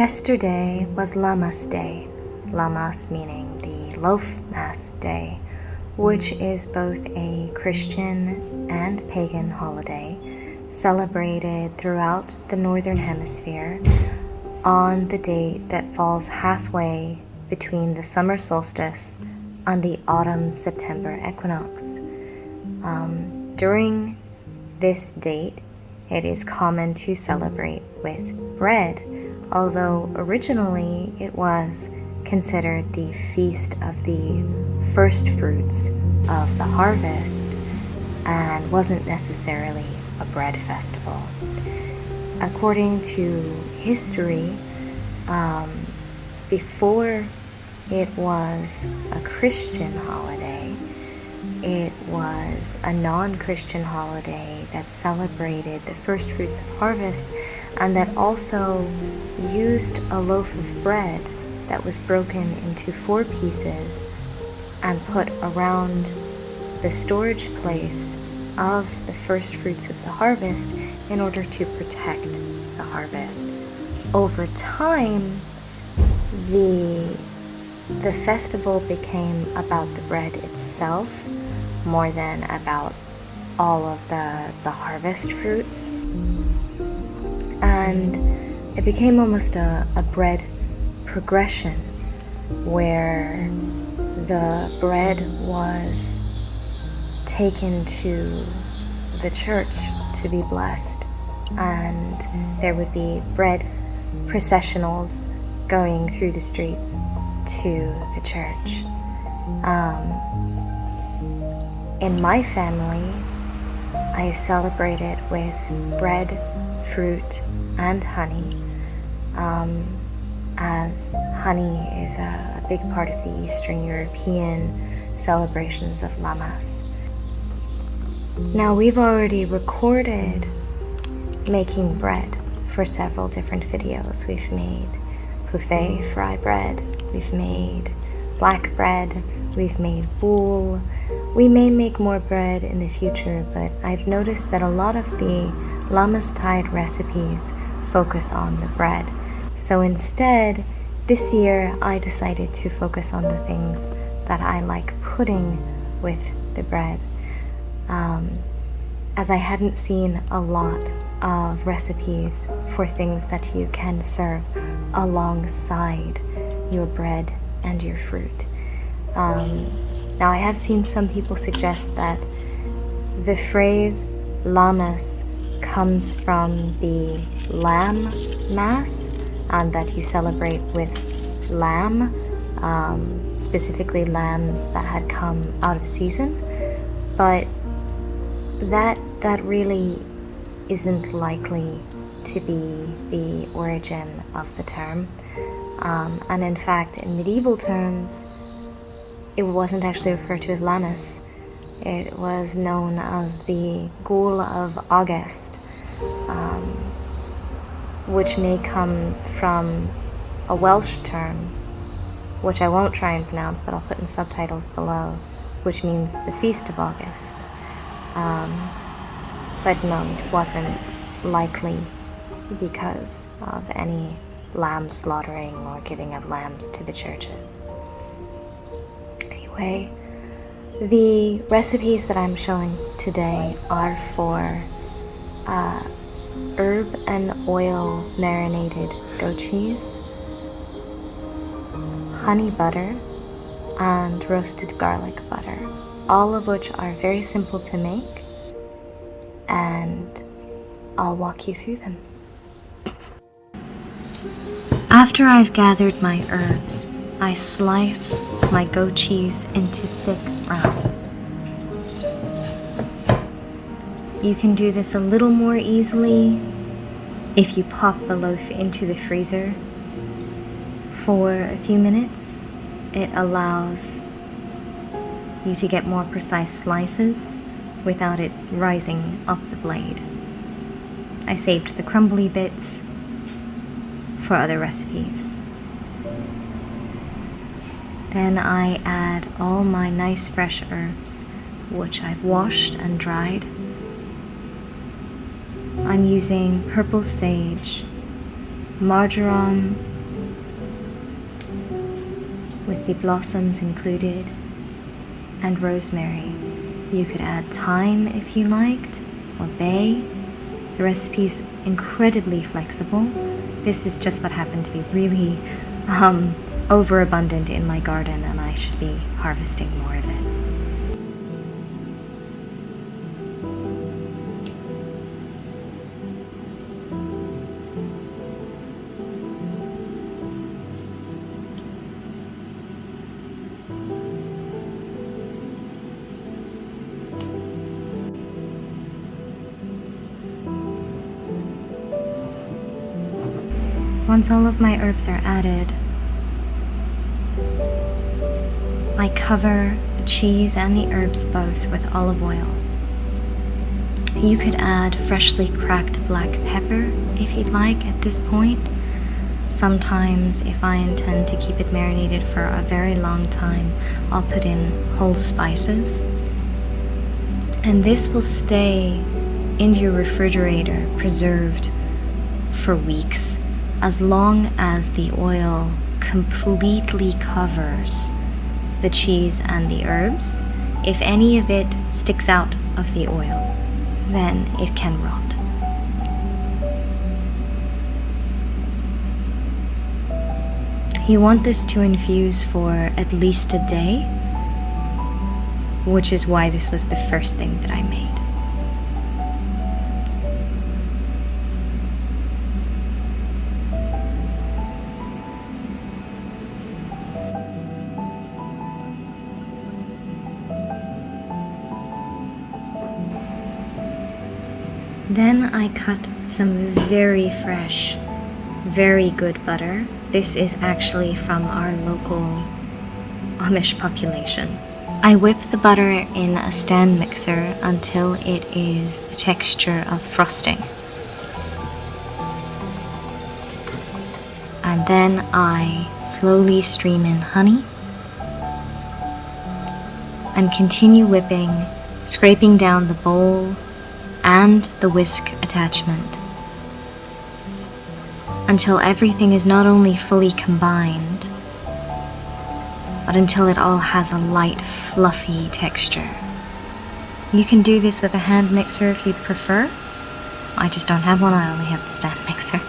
Yesterday was Lammas Day, Lammas meaning the loaf mass day, which is both a Christian and pagan holiday celebrated throughout the Northern Hemisphere on the date that falls halfway between the summer solstice and the autumn-September equinox. During this date, it is common to celebrate with bread, although originally it was considered the feast of the first fruits of the harvest and wasn't necessarily a bread festival. According to history, before it was a Christian holiday, it was a non-Christian holiday that celebrated the first fruits of harvest and that also used a loaf of bread that was broken into 4 pieces and put around the storage place of the first fruits of the harvest in order to protect the harvest. Over time, the festival became about the bread itself more than about all of the harvest fruits, and it became almost a bread progression where the bread was taken to the church to be blessed, and there would be bread processionals going through the streets to the church. In my family, I celebrate it with bread, fruit, and honey, as honey is a big part of the Eastern European celebrations of Lammas. Now, we've already recorded making bread for several different videos. We've made buffet fry bread, we've made black bread, we've made boule. We may make more bread in the future, but I've noticed that a lot of the Lammastide recipes focus on the bread. So instead, this year I decided to focus on the things that I like putting with the bread, as I hadn't seen a lot of recipes for things that you can serve alongside your bread and your fruit. Now, I have seen some people suggest that the phrase Lammas comes from the lamb mass, and that you celebrate with lamb, specifically lambs that had come out of season, but that really isn't likely to be the origin of the term. And in fact, in medieval terms, it wasn't actually referred to as Lammas. It was known as the Ghoul of August, which may come from a Welsh term, which I won't try and pronounce, but I'll put in subtitles below, which means the Feast of August. But no, it wasn't likely because of any lamb slaughtering or giving of lambs to the churches. Anyway, the recipes that I'm showing today are for herb and oil marinated goat cheese, honey butter, and roasted garlic butter, all of which are very simple to make, and I'll walk you through them. After I've gathered my herbs, I slice my goat cheese into thick rounds. You can do this a little more easily if you pop the loaf into the freezer for a few minutes. It allows you to get more precise slices without it rising up the blade. I saved the crumbly bits for other recipes. Then I add all my nice fresh herbs, which I've washed and dried. I'm using purple sage, marjoram, with the blossoms included, and rosemary. You could add thyme if you liked, or bay. The recipe's incredibly flexible. This is just what happened to be really overabundant in my garden, and I should be harvesting more of it. Once all of my herbs are added, I cover the cheese and the herbs both with olive oil. You could add freshly cracked black pepper if you'd like at this point. Sometimes, if I intend to keep it marinated for a very long time, I'll put in whole spices. And this will stay in your refrigerator preserved for weeks, as long as the oil completely covers the cheese and the herbs. If any of it sticks out of the oil, then it can rot. You want this to infuse for at least a day, which is why this was the first thing that I made. Then I cut some very fresh, very good butter. This is actually from our local Amish population. I whip the butter in a stand mixer until it is the texture of frosting. And then I slowly stream in honey and continue whipping, scraping down the bowl and the whisk attachment until everything is not only fully combined, but until it all has a light, fluffy texture. You can do this with a hand mixer if you'd prefer. I just don't have one, I only have the stand mixer.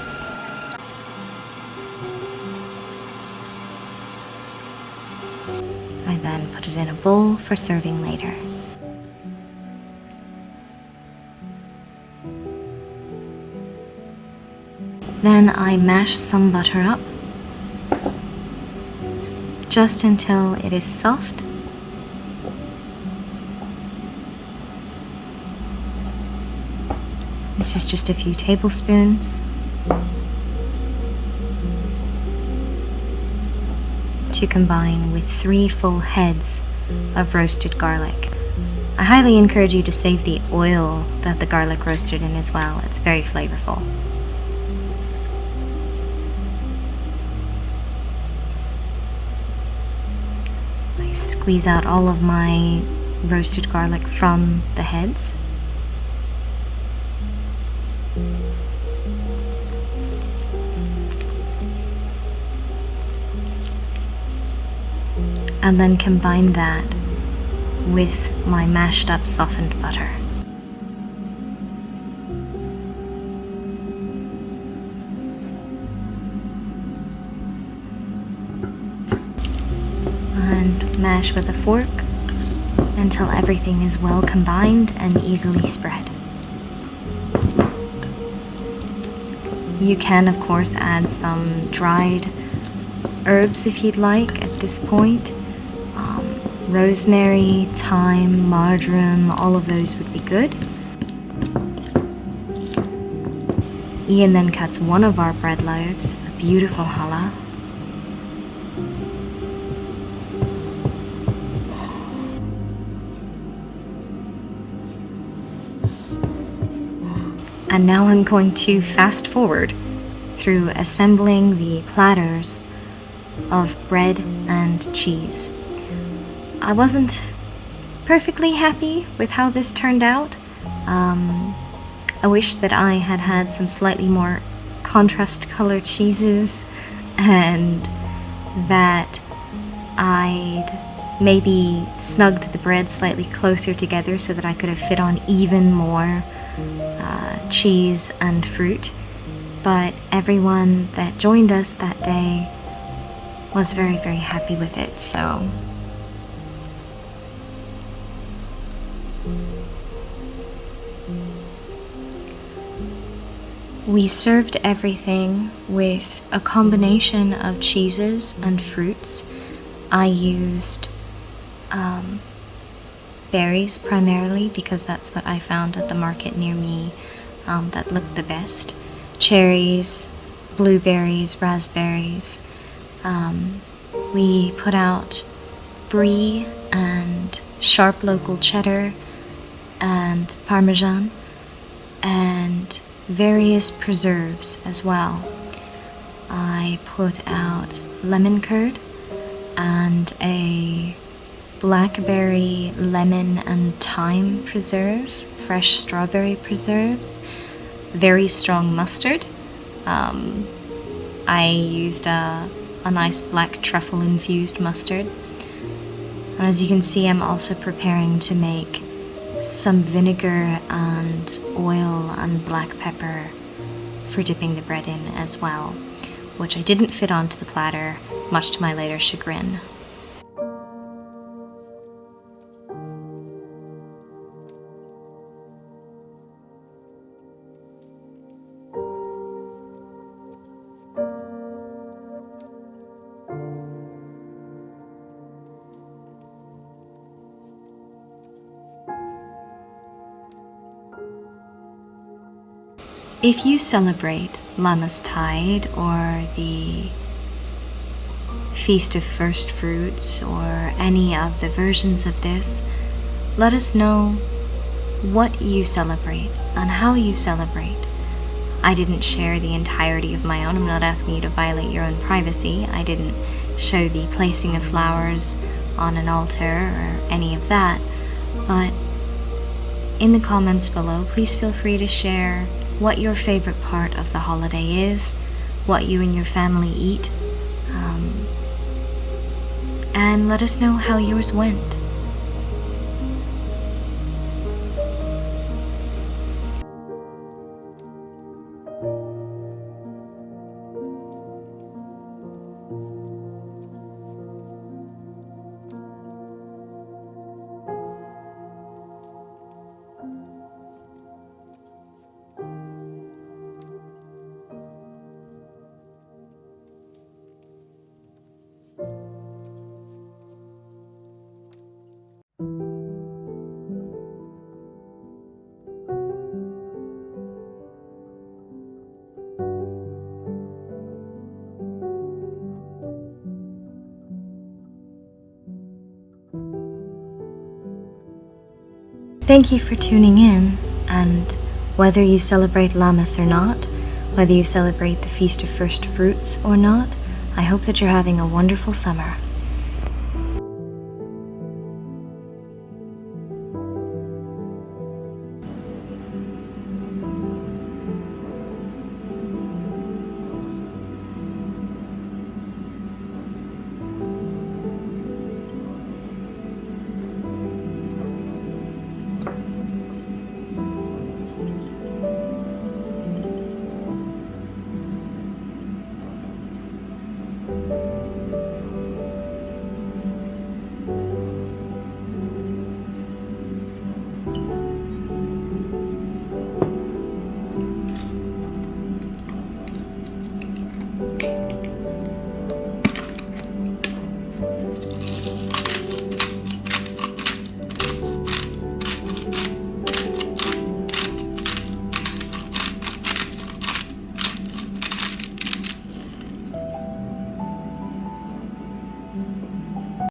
I then put it in a bowl for serving later. Then I mash some butter up, just until it is soft. This is just a few tablespoons to combine with 3 full heads of roasted garlic. I highly encourage you to save the oil that the garlic roasted in as well. It's very flavorful. I squeeze out all of my roasted garlic from the heads. And then combine that with my mashed up softened butter. And mash with a fork until everything is well combined and easily spread. You can, of course, add some dried herbs if you'd like at this point. Rosemary, thyme, marjoram, all of those would be good. Ian then cuts one of our bread loaves, a beautiful challah. And now I'm going to fast forward through assembling the platters of bread and cheese. I wasn't perfectly happy with how this turned out. I wish that I had had some slightly more contrast color cheeses, and that I'd maybe snugged the bread slightly closer together so that I could have fit on even more cheese and fruit. But everyone that joined us that day was very, very happy with it, so we served everything with a combination of cheeses and fruits. I used berries primarily because that's what I found at the market near me that looked the best. Cherries, blueberries, raspberries. We put out brie and sharp local cheddar and parmesan and various preserves as well. I put out lemon curd and a blackberry, lemon and thyme preserve, fresh strawberry preserves, very strong mustard. I used a nice black truffle infused mustard. And as you can see, I'm also preparing to make some vinegar and oil and black pepper for dipping the bread in as well, which I didn't fit onto the platter, much to my later chagrin. If you celebrate Lammastide or the Feast of First Fruits or any of the versions of this, let us know what you celebrate and how you celebrate. I didn't share the entirety of my own. I'm not asking you to violate your own privacy. I didn't show the placing of flowers on an altar or any of that, but in the comments below, please feel free to share what your favorite part of the holiday is, what you and your family eat, and let us know how yours went. Thank you for tuning in, and whether you celebrate Lammas or not, whether you celebrate the Feast of First Fruits or not, I hope that you're having a wonderful summer.